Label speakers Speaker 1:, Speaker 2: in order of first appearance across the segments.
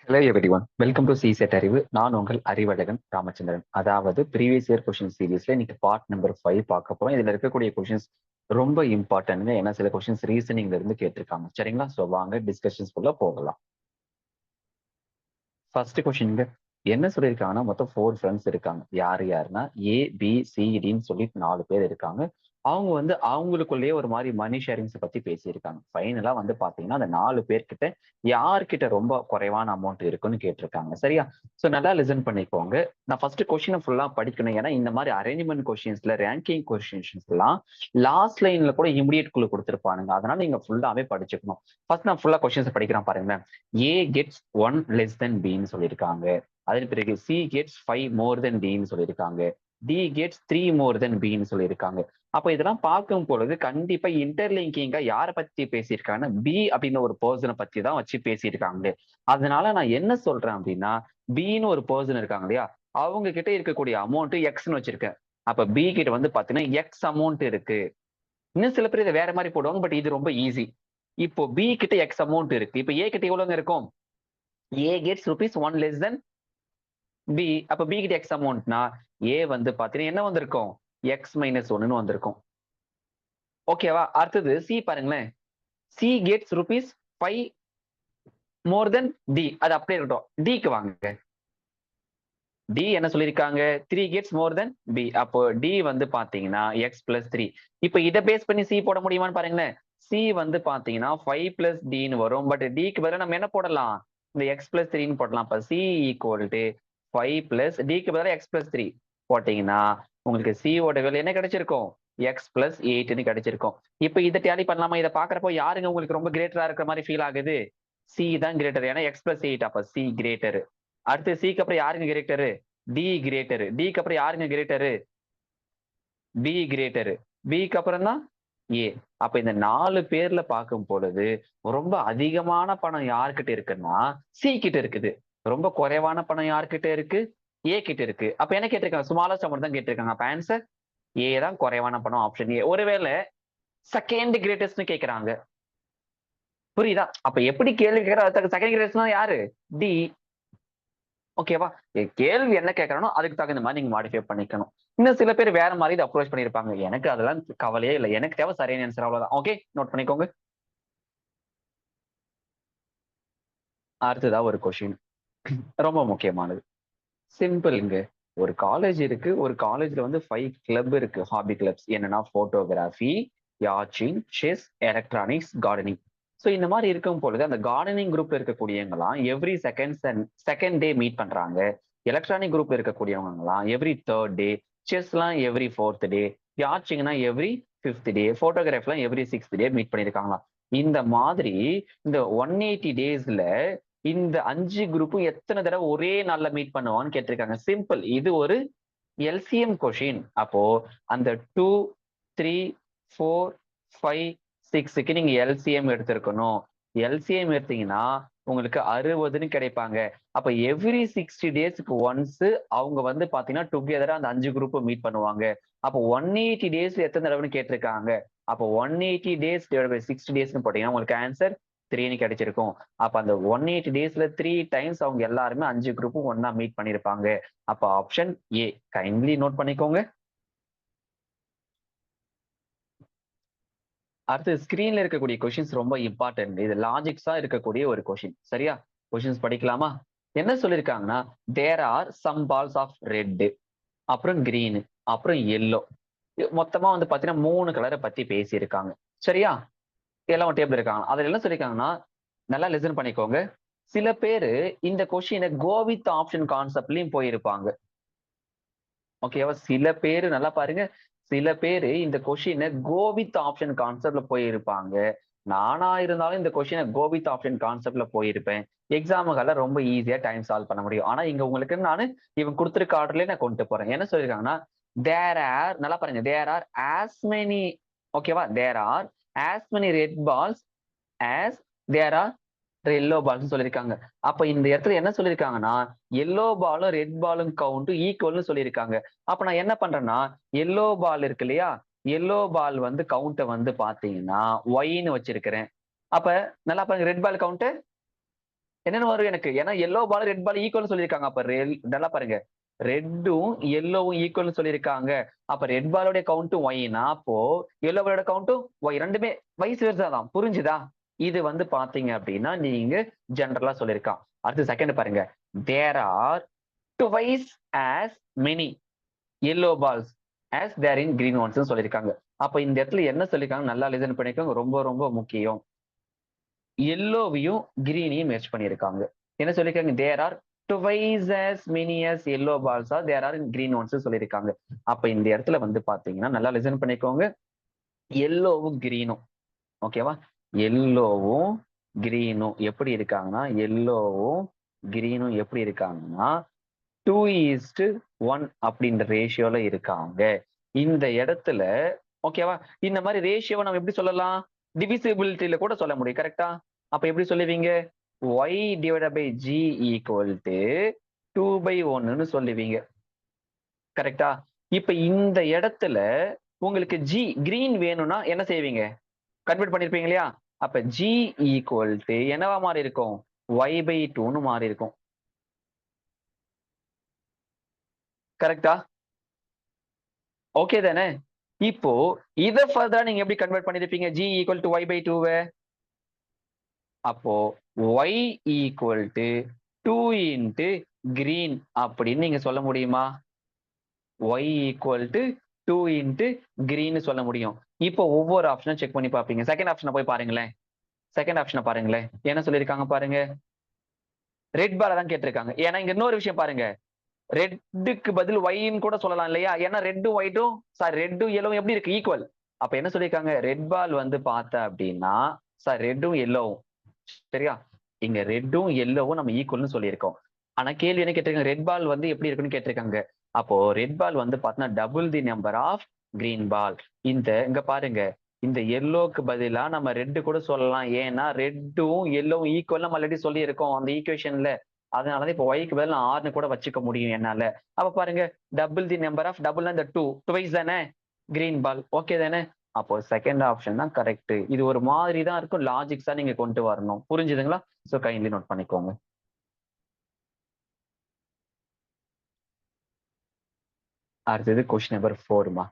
Speaker 1: Hello everyone, welcome to சிசெட் அறிவு. நான் உங்கள் அறிவழகன் ராமச்சந்திரன். அதாவது ப்ரீவியஸ் இயர் கொஸ்டின் சீரீஸ்ல இன்னைக்கு பார்ட் நம்பர் 5 பார்க்க போறோம். இதுல இருக்கக்கூடிய கொஸ்டின்ஸ் ரொம்ப இம்பார்ட்டன்ட். ஏன்னா சில கொஸ்டின்ஸ் ரீசனிங்ல இருந்து கேட்டிருக்காங்க. சரிங்களா? ஸோ வாங்க டிஸ்கஷன்ஸ்குள்ள போகலாம். ஃபர்ஸ்ட் கொஸ்டின் என்ன சொல்லியிருக்காங்கன்னா, மொத்தம் 4 ஃப்ரெண்ட்ஸ் இருக்காங்க. யாருன்னா ஏ, பி, சி, டின்னு சொல்லிட்டு 4 பேர் இருக்காங்க. அவங்க அவங்களுக்குள்ளேயே ஒரு மாதிரி மணி ஷேரிங்ஸ் பத்தி பேசியிருக்காங்க. ஃபைனலா பாத்தீங்கன்னா அந்த 4 பேர்கிட்ட யார்கிட்ட ரொம்ப குறைவான அமௌண்ட் இருக்குன்னு கேட்டிருக்காங்க. சரியா? சோ நல்லா லிசன் பண்ணிக்கோங்க. நான் ஃபர்ஸ்ட் கொஸ்டினை ஃபுல்லா படிக்கணும். ஏன்னா இந்த மாதிரி அரேஞ்ச்மெண்ட் கொஸ்டின்ஸ்ல, ரேங்கிங் கொஸ்டின்ஸ் எல்லாம் லாஸ்ட் லைன்ல கூட இமிடியேட் குழு கொடுத்திருப்பானுங்க. அதனால நீங்க ஃபுல்லாவே படிச்சுக்கணும். ஃபர்ஸ்ட் நான் ஃபுல்லா கொஸ்டின்ஸ் படிக்கிறேன் பாருங்க. ஏ கெட்ஸ் 1 லெஸ் தென் பின்னு சொல்லியிருக்காங்க. அதன் பிறகு சி கெட்ஸ் 5 மோர் தென் டின்னு சொல்லியிருக்காங்க. டி கெட்ஸ் 3 மோர் தென் பின்னு சொல்லியிருக்காங்க. அப்ப இதெல்லாம் பார்க்கும் பொழுது கண்டிப்பா இன்டர்லிங்கிங்கா யாரை பத்தி பேசியிருக்காங்கன்னா பி அப்படின்னு ஒரு பர்சனை பத்தி தான் வச்சு பேசியிருக்காங்க. அதனால நான் என்ன சொல்றேன் அப்படின்னா, பின்னு ஒரு பர்சன் இருக்காங்க இல்லையா, அவங்க கிட்ட இருக்கக்கூடிய அமௌண்ட் எக்ஸ்ன்னு வச்சிருக்கேன். அப்ப பி கிட்ட பாத்தீங்கன்னா எக்ஸ் அமௌண்ட் இருக்கு. இன்னும் சில பேர் இதை வேற மாதிரி போடுவாங்க, பட் இது ரொம்ப ஈஸி. இப்போ பி கிட்ட எக்ஸ் அமௌண்ட் இருக்கு. இப்ப ஏ கிட்ட எவ்வளவுங்க இருக்கும்? A gets rupees 1 less then B. அப்ப பி கிட்ட எக்ஸ் அமௌண்ட்னா ஏ பாத்தீங்கன்னா என்ன வந்திருக்கும்? எக்ஸ் மைனஸ் ஒன்னு வந்திருக்கும். ஓகேவா? அடுத்தது சி பாருங்களேன். சி கெட்ஸ் ருபீஸ் 5 மோர் தென் டி. அது அப்படியே இருக்கட்டும். டிக்கு வாங்க. டி என்ன சொல்லியிருக்காங்க? 3 கெட்ஸ் மோர் தென் பி. அப்போ டி பாத்தீங்கன்னா எக்ஸ் பிளஸ் 3. இப்ப இதை பேஸ் பண்ணி சி போட முடியுமான்னு பாருங்களேன். சி பாத்தீங்கன்னா 5 பிளஸ் டின்னு வரும். பட் டிக்கு பதிலா நம்ம என்ன போடலாம்? இந்த எக்ஸ் பிளஸ் 3ன்னு போடலாம். அப்ப சி ஈக்குவல் டு 5 பிளஸ் டிக்கு பதிலா எக்ஸ் பிளஸ் 3 போட்டீங்கன்னா உங்களுக்கு சி ஓட வேலை என்ன கிடைச்சிருக்கும்? எக்ஸ் பிளஸ் 8ன்னு கிடைச்சிருக்கும். இப்ப இதை டேலி பண்ணலாமா? இதை பாக்குறப்போ யாருங்க உங்களுக்கு ரொம்ப கிரேட்டரா இருக்கிற மாதிரி ஃபீல் ஆகுது? சி தான் கிரேட்டர். ஏன்னா எக்ஸ் பிளஸ் 8. அப்ப சி கிரேட்டர். அடுத்து சிக்கு அப்புறம் யாருங்க கிரேட்டரு? D greater. டிக்கு அப்புறம் யாருங்க கிரேட்டரு? B greater. பிக்கு அப்புறம் தான் ஏ. அப்ப இந்த 4 பேர்ல பார்க்கும் பொழுது ரொம்ப அதிகமான பணம் யார்கிட்ட இருக்குன்னா சி கிட்ட இருக்குது. ரொம்ப குறைவான பணம் யார்கிட்ட இருக்கு? ஏ கிட்ட இருக்கு. அப்ப என்ன கேட்டிருக்காங்க? ஸ்மாலஸ்ட் அமௌண்ட் தான் கேட்டிருக்காங்க. அப்ப ஆன்சர் ஏ தான் குறைவான பணம், ஆப்ஷன் ஏ. ஒருவேளை செகண்ட் கிரேட்டஸ்ட்னு கேட்கறாங்க. புரியுதா? அப்ப எப்படி கேள்வி கேட்கற? செகண்ட் கிரேட்டஸ்ட்னா யாரு? டி. ஓகேவா? கேள்வி என்ன கேட்கறானோ அதுக்கு தகுந்த மாதிரி நீங்க மாடிஃபை பண்ணிக்கணும். இன்னும் சில பேர் வேற மாதிரி இதை அப்ரோச் பண்ணிருப்பாங்க. எனக்கு அதெல்லாம் கவலையே இல்லை. எனக்கு தேவை சரியான ஆன்சர், அவ்வளவுதான். ஓகே, நோட் பண்ணிக்கோங்க. அடுத்ததா ஒரு கொஸ்டின் ரொம்ப முக்கியமானது. சிம்பிள்ங்க. ஒரு காலேஜ் இருக்கு. ஒரு காலேஜ்ல 5 கிளப் இருக்கு. ஹாபி கிளப்ஸ் என்னன்னா photography, yachting, chess, electronics, gardening. So இந்த மாதிரி இருக்கும் பொழுது அந்த கார்டனிங் குரூப் இருக்கக்கூடியவங்கலாம் எவ்ரி செகண்ட் டே மீட் பண்றாங்க. எலக்ட்ரானிக் குரூப் இருக்கக்கூடியவங்கலாம் எவ்ரி தேர்ட் டே, செஸ்லாம் எவ்ரி ஃபோர்த் டே, யாச்சிங்னா எவ்ரி ஃபிஃப்த் டே, போட்டோகிராஃப்லாம் எவ்ரி சிக்ஸ்த் டே மீட் பண்ணியிருக்காங்களாம். இந்த மாதிரி இந்த 180 டேஸ்ல இந்த 5 குரூப்பும் எத்தனை தடவை ஒரே நாள்ல மீட் பண்ணுவான்னு கேட்டிருக்காங்க. சிம்பிள். இது ஒரு எல்சிஎம் கொஷின். அப்போ அந்த 2, 3, 4, 5, 6க்கு நீங்க எல்சிஎம் எடுத்திருக்கணும். எல்சிஎம் எடுத்தீங்கன்னா உங்களுக்கு 60ன்னு கிடைப்பாங்க. அப்ப எவ்ரி 60 டேஸ்க்கு ஒன்ஸ் அவங்க பாத்தீங்கன்னா டுகெதரா அந்த 5 குரூப்பும் மீட் பண்ணுவாங்க. அப்போ 180 டேஸ் எத்தனை தடவைன்னு கேட்டிருக்காங்க. அப்போ 180 டேஸ் டிவைட் பை 60 டேஸ்னு போட்டீங்கன்னா உங்களுக்கு ஆன்சர் 3ன்னு கிடைச்சிருக்கும். அப்ப அந்த 180 டேஸ்ல 3 டைம்ஸ் அவங்க எல்லாருமே 5 குரூப்பும் ஒன்னா மீட் பண்ணிருப்பாங்க. அப்ப ஆப்ஷன் ஏ. கைண்ட்லி நோட் பண்ணிக்கோங்க. அடுத்து ஸ்கிரீன்ல இருக்கக்கூடிய கொஸ்டின்ஸ் ரொம்ப இம்பார்ட்டன்ட். இது லாஜிக்ஸா இருக்கக்கூடிய ஒரு கொஸ்டின். சரியா? கொஸ்டின்ஸ் படிக்கலாமா? என்ன சொல்லியிருக்காங்கன்னா, there are some balls of red, அப்புறம் கிரீன், அப்புறம் எல்லோ. மொத்தமா பாத்தீங்கன்னா 3 கலரை பத்தி பேசியிருக்காங்க. சரியா? எல்லாம் ஒரு டேபிள் இருக்காங்க. அதுல என்ன சொல்லியிருக்காங்கன்னா, நல்லா லிசன் பண்ணிக்கோங்க. சில பேரு இந்த கொஸ்டினை கோ வித் ஆப்ஷன் கான்செப்ட்லயும் போயிருப்பாங்க. ஓகேவா? சில பேரு நல்லா பாருங்க. சில பேரு இந்த கொஸ்டினை கோ வித் ஆப்ஷன் கான்செப்ட்ல போயிருப்பாங்க. நானா இருந்தாலும் இந்த கொஸ்டினை கோ வித் ஆப்ஷன் கான்செப்ட்ல போயிருப்பேன். எக்ஸாமுகளை ரொம்ப ஈஸியா டைம் சால்வ் பண்ண முடியும். ஆனா இங்க உங்களுக்கு நானு இவன் கொடுத்திருக்க ஆர்டர்லயே நான் கொண்டு போறேன். என்ன சொல்லியிருக்காங்கன்னா, தேர் ஆர் நல்லா பாருங்க. தேர் ஆர் ஆஸ் மெனி, ஓகேவா? There are as many red balls as there are yellow balls சொல்லியிருக்காங்க. அப்ப இந்த இடத்துல என்ன சொல்லியிருக்காங்கன்னா, எல்லோ பாலும் ரெட் பாலும் கவுண்ட் ஈக்குவல்னு சொல்லியிருக்காங்க. அப்ப நான் என்ன பண்றேன்னா, எல்லோ பால் இருக்கு இல்லையா, எல்லோ பால் கவுண்ட பாத்தீங்கன்னா ஒய்ன்னு வச்சிருக்கிறேன். அப்ப நல்லா பாருங்க, ரெட் பால் கவுண்ட் என்னன்னு வரும் எனக்கு, ஏன்னா எல்லோ பால் ரெட் பால் ஈக்குவல் சொல்லியிருக்காங்க. அப்ப நல்லா பாருங்க, ரெட்டும் எல்லோவும் ஈக்குவல் சொல்லியிருக்காங்க. அப்ப ரெட் பாலோட கவுண்ட்டும் ஒய்னா, அப்போ எல்லோ பாலோட கவுண்ட்டும் ஒய், ரெண்டுமே வைஸ் வெர்சா தான். புரிஞ்சுதா? இது வந்து பாத்தீங்க அப்படின்னா நீங்க ஜெனரலா சொல்லியிருக்கான். அடுத்து செகண்ட் பாருங்க, there are twice as many yellow balls as there in green ones சொல்லியிருக்காங்க. அப்ப இந்த இடத்துல என்ன சொல்லியிருக்காங்க நல்லா லிசன் பண்ணிக்கோங்க, ரொம்ப ரொம்ப முக்கியம். எல்லோவையும் கிரீனையும் மேட்ச் பண்ணியிருக்காங்க. என்ன சொல்லியிருக்காங்க, there are twice as many as yellow balls are there are in green ones சொல்லியிருக்காங்க. அப்ப இந்த இடத்துல வந்து பாத்தீங்கன்னா நல்லா லிசன் பண்ணிக்கோங்க, எல்லோவும் கிரீனும், ஓகேவா? எல்லோவும் கிரீனும் எப்படி இருக்காங்கன்னா, எல்லோவும் கிரீனும் எப்படி இருக்காங்கன்னா 2:1 அப்படின்ற ரேஷியோல இருக்காங்க. இந்த இடத்துல ஓகேவா? இந்த மாதிரி ரேஷியோவை நம்ம எப்படி சொல்லலாம், டிவிசிபிலிட்டியில கூட சொல்ல முடியும். கரெக்டா? அப்ப எப்படி சொல்லுவீங்க, y divided by g equal to 2/1 சொல்லுவீங்க. கரெக்டா? இப்ப இந்த இடத்துல உங்களுக்கு g கிரீன் வேணும்னா என்ன செய்வீங்க, கன்வெர்ட் பண்ணிருப்பீங்க இல்லையா? அப்ப g equal to என்னவா மாறி இருக்கும், y/2ன்னு மாறி இருக்கும். கரெக்டா? ஓகே தானே? இப்போ இத ஃபர்தரா நீங்க எப்படி கன்வெர்ட் பண்ணிருப்பீங்க, g equal to y/2? அப்போ y equal to 2 into green அப்படின்னு நீங்க சொல்ல முடியுமா? y equal to 2 into green சொல்ல முடியும். இப்போ ஒவ்வொரு ஆப்ஷனும் செக் பண்ணி பார்ப்பீங்க. செகண்ட் ஆப்ஷனை போய் பாருங்களேன். செகண்ட் ஆப்ஷனை பாருங்களேன். என்ன சொல்லியிருக்காங்க பாருங்க. ரெட் பால தான் கேட்டிருக்காங்க. ஏன்னா இங்க இன்னொரு விஷயம் பாருங்க. ரெட்டுக்கு பதில் ஒய்ன்னு கூட சொல்லலாம் இல்லையா? ஏன்னா ரெட்டும் ஒயிட்டும் சாரி ரெட்டும் எல்லோவும் எப்படி இருக்கு, ஈக்குவல். அப்ப என்ன சொல்லியிருக்காங்க, ரெட் பால் வந்து பார்த்த அப்படின்னா சாரி ரெட்டும் எல்லோவும், சரியா? இங்க ரெட்டும் எல்லோவும் நம்ம ஈக்குவல்னு சொல்லியிருக்கோம். ஆனா கேள்வி என்ன கேட்டிருக்காங்க, ரெட் பால் வந்து எப்படி இருக்குன்னு கேட்டிருக்காங்க. அப்போ ரெட் பால் வந்து பார்த்தீங்கன்னா double the number of green ball. இங்க பாருங்க, இந்த எல்லோக்கு பதிலா நம்ம ரெட் கூட சொல்லலாம். ஏன்னா ரெட்டும் எல்லோவும் ஈக்குவல் நம்ம ஆல்ரெடி சொல்லி இருக்கோம் அந்த ஈக்குவேஷன்ல. அதனாலதான் இப்போ ஒய்க்கு பதில் நான் ஆர்னு கூட வச்சுக்க முடியும் என்னால. அப்ப பாருங்க, டபுள் தி நம்பர் ஆஃப் டபுள்னா இந்த 2 ட்வைஸ் தானே கிரீன் பால், ஓகே தானே? அப்போ செகண்ட் ஆப்ஷன் தான் கரெக்ட். இது ஒரு மாதிரி தான் இருக்கும், லாஜிக்ஸா நீங்க கொண்டு வரணும். புரிஞ்சுதுங்களா? சோ கைண்ட்லி நோட் பண்ணிக்கோங்க. அடுத்தது கொஸ்டின் நம்பர் 4மா.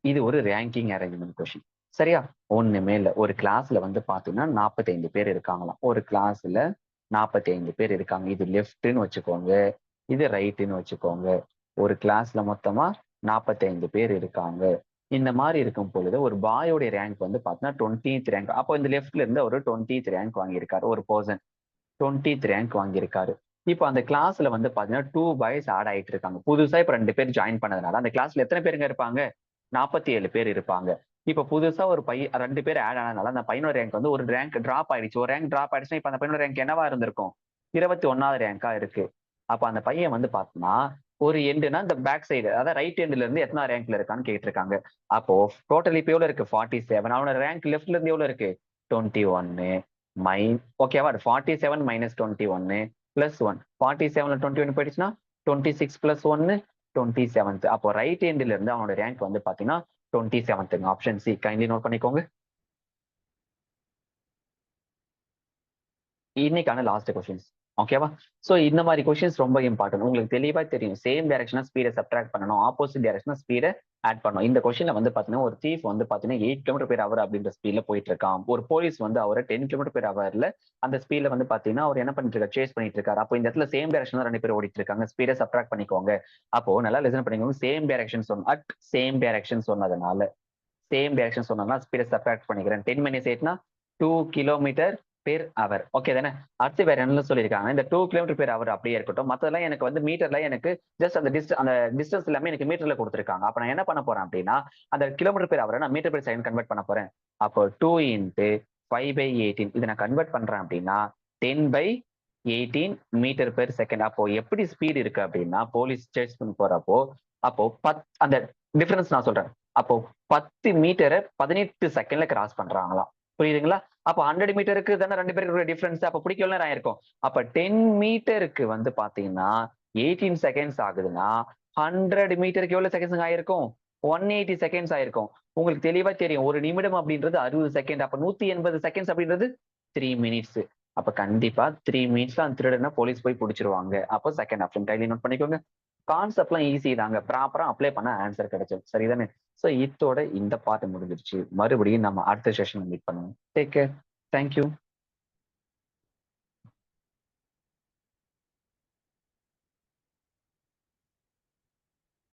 Speaker 1: இது ஒரு ரேங்கிங் அரேஞ்ச்மெண்ட் கொஸ்டின். சரியா? ஒண்ணுமே இல்ல, ஒரு கிளாஸ்ல வந்து பாத்தீங்கன்னா 45 பேர் இருக்காங்களாம். ஒரு கிளாஸ்ல 45 பேர் இருக்காங்க. இது லெஃப்ட்னு வச்சுக்கோங்க, இது ரைட்டுன்னு வச்சுக்கோங்க. ஒரு கிளாஸ்ல மொத்தமா 45 பேர் இருக்காங்க. இந்த மாதிரி இருக்கும் பொழுது ஒரு பாயோடைய ரேங்க் வந்து பாத்தீங்கன்னா 20th ரேங்க். அப்போ இந்த லெஃப்ட்ல இருந்து ஒரு 20th ரேங்க் வாங்கியிருக்காரு. ஒரு பர்சன் 20th ரேங்க் வாங்கியிருக்காரு. இப்போ அந்த கிளாஸ்ல வந்து பாத்தீங்கன்னா 2 பாய்ஸ் ஆட் ஆயிட்டு இருக்காங்க. புதுசா இப்ப 2 பேர் ஜாயின் பண்ணதுனால அந்த கிளாஸ்ல எத்தனை பேருங்க இருப்பாங்க, 47 பேர் இருப்பாங்க. இப்ப புதுசா ஒரு 2 பேர் ஆட் ஆனதுனால அந்த பையனோட ரேங்க் வந்து ஒரு ரேங்க் டிராப் ஆயிடுச்சு. ஒரு ரேங்க் டிராப் ஆயிடுச்சுன்னா இப்ப அந்த பையனோட ரேங்க் என்னவா இருந்திருக்கும், 21வது ரேங்கா இருக்கு. அப்ப அந்த பையன் வந்து பாத்தீங்கன்னா ஒரு எண்டுனா இந்த பேக் சைடு, அதாவது ரைட் எண்ட்ல இருந்து எத்தனை ரேங்க்ல இருக்கான்னு கேட்டிருக்காங்க. அப்போ டோட்டல் இப்ப எவ்வளவு இருக்கு, 47. அவனோட ரேங்க் லெஃப்ட்ல இருந்து எவ்வளவு இருக்கு, 21. ஓகேவா, 47 மைனஸ் 21 பிளஸ் 1. 47ல 21 போயிடுச்சுன்னா 26 பிளஸ் 1 27th. அப்போ ரைட் ஹேண்ட்ல இருந்து அவனோட ரேங்க் வந்து பாத்தீங்கன்னா 27th. Option C kindly note பண்ணிக்கோங்க. இன்னைக்கான லாஸ்ட் கொஸ்டின்ஸ், ஓகேவா? சோ இந்த மாதிரி கொஸ்டின்ஸ் ரொம்ப இம்பார்ட்டன்ட். உங்களுக்கு தெளிவா தெரியும், சேம் டைரக்ஷனா ஸ்பீடை சப்ட்ராக்ட் பண்ணணும், ஆப்போசிட் டைரக்ஷனா ஸ்பீடை ஆட் பண்ணணும். இந்த கொஸ்டின்ல வந்து பாத்தீங்கன்னா ஒரு தீஃப் வந்து பாத்தீங்கன்னா 8 km/h அப்படின்ற ஸ்பீட்ல போயிட்டு இருக்கான். ஒரு போலீஸ் வந்து அவரை 10 km/hல அந்த ஸ்பீட்ல வந்து பாத்தீங்கன்னா அவர் என்ன பண்ணிட்டு இருக்காரு, சேஸ் பண்ணிட்டு இருக்காரு. அப்போ இந்த இடத்துல சேம் டைரக்ஷன் 2 பேர் ஓடிட்டு இருக்காங்க. ஸ்பீடை சப்ட்ராக்ட் பண்ணிக்கோங்க. அப்போ நல்லா லிசன் பண்ணிக்கோங்க. சேம் டைரக்ஷன் சொன்ன அட் சேம் டைரக்ஷன் சொன்னதுனால, சேம் டைரக்ஷன் சொன்னா ஸ்பீடை சப்ட்ராக்ட் பண்ணிக்கிறேன். 10 minus 8னா 2 km/h. ஓகே தானே? அடுத்து வேற என்ன சொல்லியிருக்காங்க, இந்த 2 km/h அப்படியே இருக்கட்டும். மத்ததெல்லாம் எனக்கு வந்து மீட்டர்ல, எனக்கு ஜஸ்ட் அந்த டிஸ்டன்ஸ் எல்லாமே எனக்கு மீட்டர்ல கொடுத்துருக்காங்க. அப்ப நான் என்ன பண்ண போறேன் அப்படின்னா அந்த km/h நான் மீட்டர் பர் செகண்ட் கன்வெர்ட் பண்ண போறேன். அப்போ 2 into 5/18 இதை நான் கன்வெர்ட் பண்றேன் அப்படின்னா 10/18 மீட்டர் பெர் செகண்ட். அப்போ எப்படி ஸ்பீடு இருக்கு அப்படின்னா, போலீஸ் சேஸ் பண்ணி போறப்போ அப்போ அந்த டிஃபரன்ஸ் நான் சொல்றேன். அப்போ 10 மீட்டரை 18 செகண்ட்ல கிராஸ் பண்றாங்களாம். புரியுதுங்களா? அப்ப 100 மீட்டருக்கு தானே 2 பேருக்கு டிஃபரன்ஸ். அப்ப பிடிக்க எவ்வளவு நேரம் ஆயிருக்கும், அப்ப 10 மீட்டருக்கு வந்து பாத்தீங்கன்னா 18 செகண்ட்ஸ் ஆகுதுன்னா 100 மீட்டருக்கு எவ்வளவு செகண்ட்ஸ் ஆயிருக்கும், 180 செகண்ட்ஸ் ஆயிருக்கும். உங்களுக்கு தெளிவா தெரியும், ஒரு நிமிடம் அப்படின்றது 60 செகண்ட். அப்ப 180 செகண்ட்ஸ் அப்படின்றது 3 minutes. அப்ப கண்டிப்பா 3 மினிட்ஸ்ல அந்த திருடன போலீஸ் போய் புடிச்சிருவாங்க. அப்போ செகண்ட் ஆப்ஷன் கையில நோட் பண்ணிக்கோங்க. கான்செப்ட்லாம் ஈஸி தாங்க. ப்ராப்பரா அப்ளை பண்ணா ஆன்சர் கிடைச்சிரும். சரிதானே? சோ இத்தோட இந்த பார்ட் முடிஞ்சிருச்சு. மறுபடியும் நம்ம அடுத்த செஷன்ல மீட் பண்ணுவோம். Take care. Thank you.